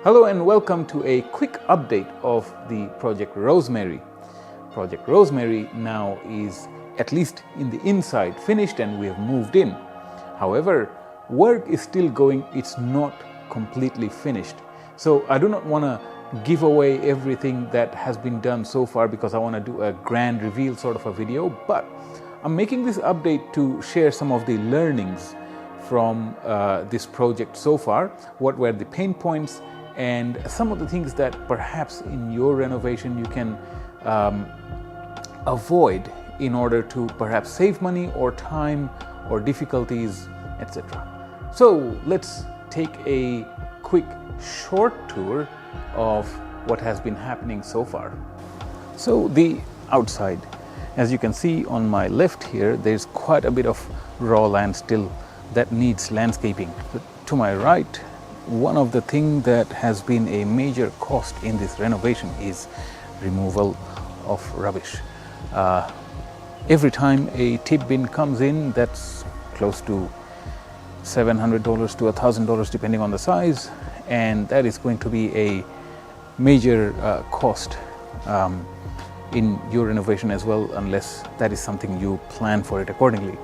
Hello and welcome to a quick update of the Project Rosemary. Project Rosemary now is, at least in the inside, finished and we have moved in. However, work is still going, it's not completely finished. So I do not want to give away everything that has been done so far because I want to do a grand reveal sort of a video, but I'm making this update to share some of the learnings from this project so far. What were the pain points and some of the things that perhaps in your renovation you can avoid in order to perhaps save money or time or difficulties, etc. So let's take a quick short tour of what has been happening so far. So the outside, as you can see on my left here, there's quite a bit of raw land still that needs landscaping. But to my right, one of the things that has been a major cost in this renovation is removal of rubbish. Every time a tip bin comes in, that's close to $700 to $1,000 depending on the size, and that is going to be a major cost in your renovation as well, unless that is something you plan for it accordingly.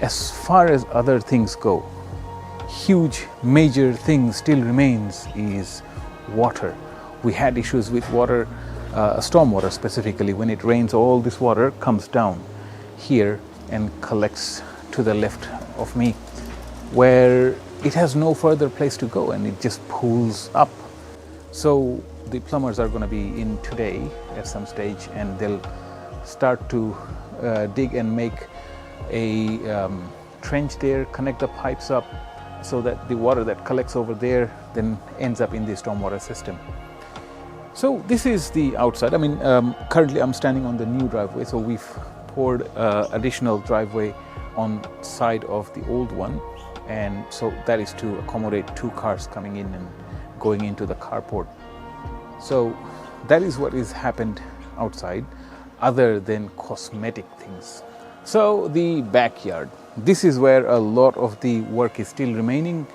As far as other things go, huge major thing still remains is water. We had issues with water, stormwater specifically. When it rains, all this water comes down here and collects to the left of me, where it has no further place to go and it just pools up. So the plumbers are going to be in today at some stage and they'll start to dig and make a trench there, connect the pipes up so that the water that collects over there then ends up in the stormwater system. So this is the outside. I mean, currently I'm standing on the new driveway, so we've poured additional driveway on side of the old one, and so that is to accommodate two cars coming in and going into the carport. So that is what has happened outside, other than cosmetic things. So the backyard, this is where a lot of the work is still remaining,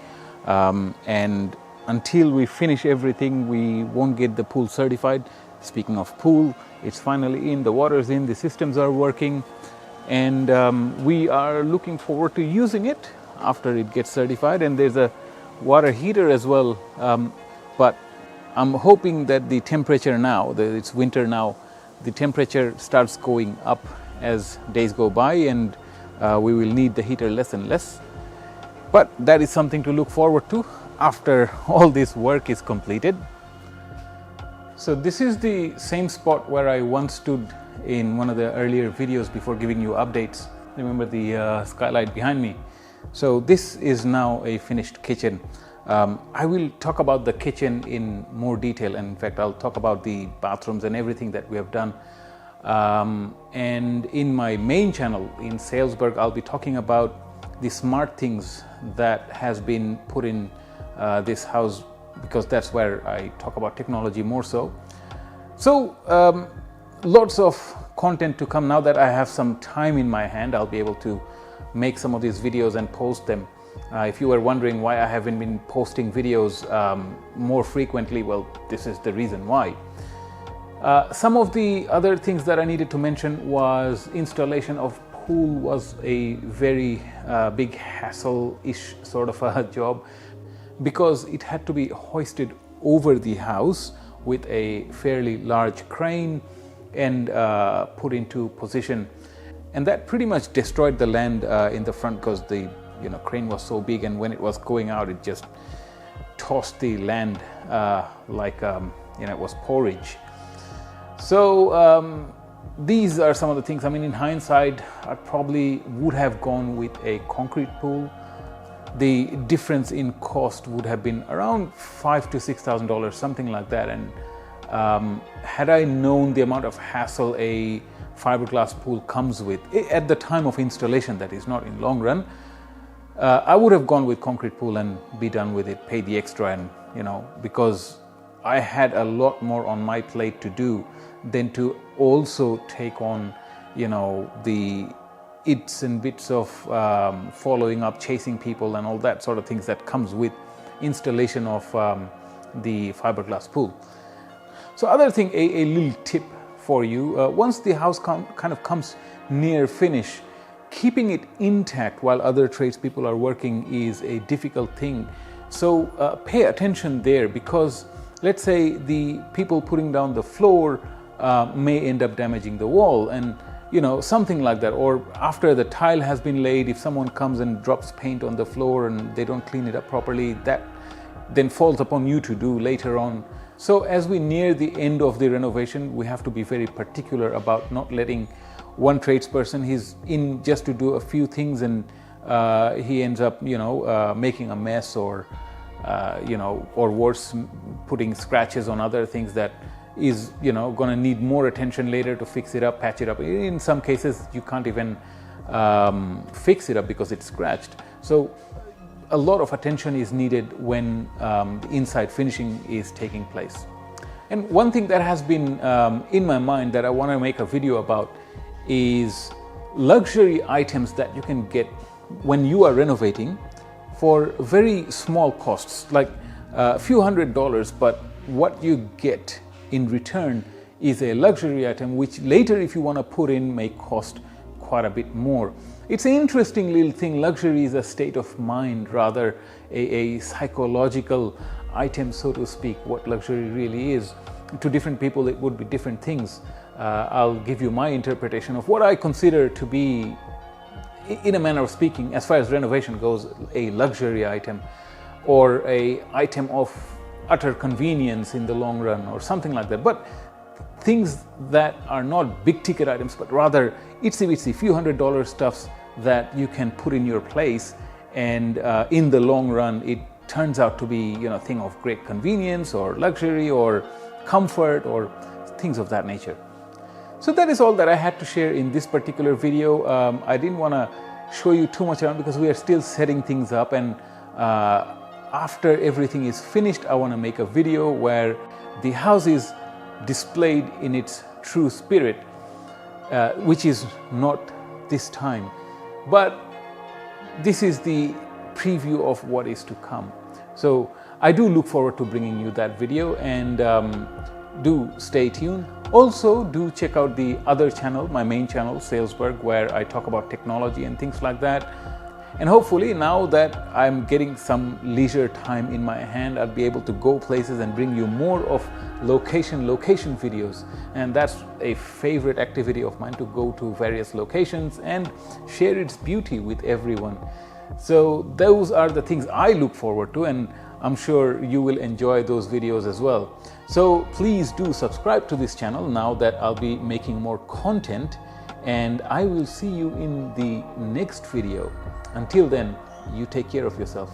and until we finish everything we won't get the pool certified. Speaking of pool, it's finally in, the water's in, the systems are working, and we are looking forward to using it after it gets certified. And there's a water heater as well, but I'm hoping that the temperature now, it's winter now, the temperature starts going up as days go by, and we will need the heater less and less. But that is something to look forward to after all this work is completed. So this is the same spot where I once stood in one of the earlier videos before giving you updates. Remember the skylight behind me? So this is now a finished kitchen. I will talk about the kitchen in more detail, and in fact I'll talk about the bathrooms and everything that we have done. And in my main channel in Salesburg, I'll be talking about the smart things that has been put in this house, because that's where I talk about technology more so. So lots of content to come. Now that I have some time in my hand, I'll be able to make some of these videos and post them. If you were wondering why I haven't been posting videos more frequently, well, this is the reason why. Some of the other things that I needed to mention was installation of pool was a very big hassle-ish sort of a job, because it had to be hoisted over the house with a fairly large crane and put into position, and that pretty much destroyed the land in the front, because the crane was so big, and when it was going out it just tossed the land like it was porridge. So these are some of the things. I mean, in hindsight, I probably would have gone with a concrete pool. The difference in cost would have been around $5,000 to $6,000, something like that. And had I known the amount of hassle a fiberglass pool comes with at the time of installation, that is, not in long run, I would have gone with concrete pool and be done with it, pay the extra, and because I had a lot more on my plate to do than to also take on the its and bits of following up, chasing people and all that sort of things that comes with installation of the fiberglass pool. So other thing, a little tip for you, once the house kind of comes near finish, keeping it intact while other tradespeople are working is a difficult thing. So pay attention there, because let's say the people putting down the floor may end up damaging the wall, and something like that. Or after the tile has been laid, if someone comes and drops paint on the floor and they don't clean it up properly, that then falls upon you to do later on. So as we near the end of the renovation, we have to be very particular about not letting one tradesperson, he's in just to do a few things, and he ends up making a mess, or or worse, putting scratches on other things that is going to need more attention later to fix it up, patch it up. In some cases you can't even fix it up because it's scratched. So a lot of attention is needed when the inside finishing is taking place. And one thing that has been in my mind that I want to make a video about is luxury items that you can get when you are renovating for very small costs, like a few $100s, but what you get in return is a luxury item which later, if you want to put in, may cost quite a bit more. It's an interesting little thing. Luxury is a state of mind, rather a psychological item, so to speak. What luxury really is, to different people it would be different things. I'll give you my interpretation of what I consider to be, in a manner of speaking, as far as renovation goes, a luxury item, or a item of utter convenience in the long run, or something like that. But things that are not big ticket items, but rather itsy bitsy few $100 stuffs that you can put in your place, and in the long run it turns out to be a thing of great convenience or luxury or comfort or things of that nature. So that is all that I had to share in this particular video. I didn't want to show you too much around because we are still setting things up, and after everything is finished, I want to make a video where the house is displayed in its true spirit, which is not this time, but this is the preview of what is to come. So I do look forward to bringing you that video, and do stay tuned. Also, do check out the other channel, my main channel, Salesberg, where I talk about technology and things like that. And hopefully, now that I'm getting some leisure time in my hand, I'll be able to go places and bring you more of location videos. And that's a favorite activity of mine, to go to various locations and share its beauty with everyone. So those are the things I look forward to, and I'm sure you will enjoy those videos as well. So please do subscribe to this channel now that I'll be making more content, and I will see you in the next video. Until then, you take care of yourself.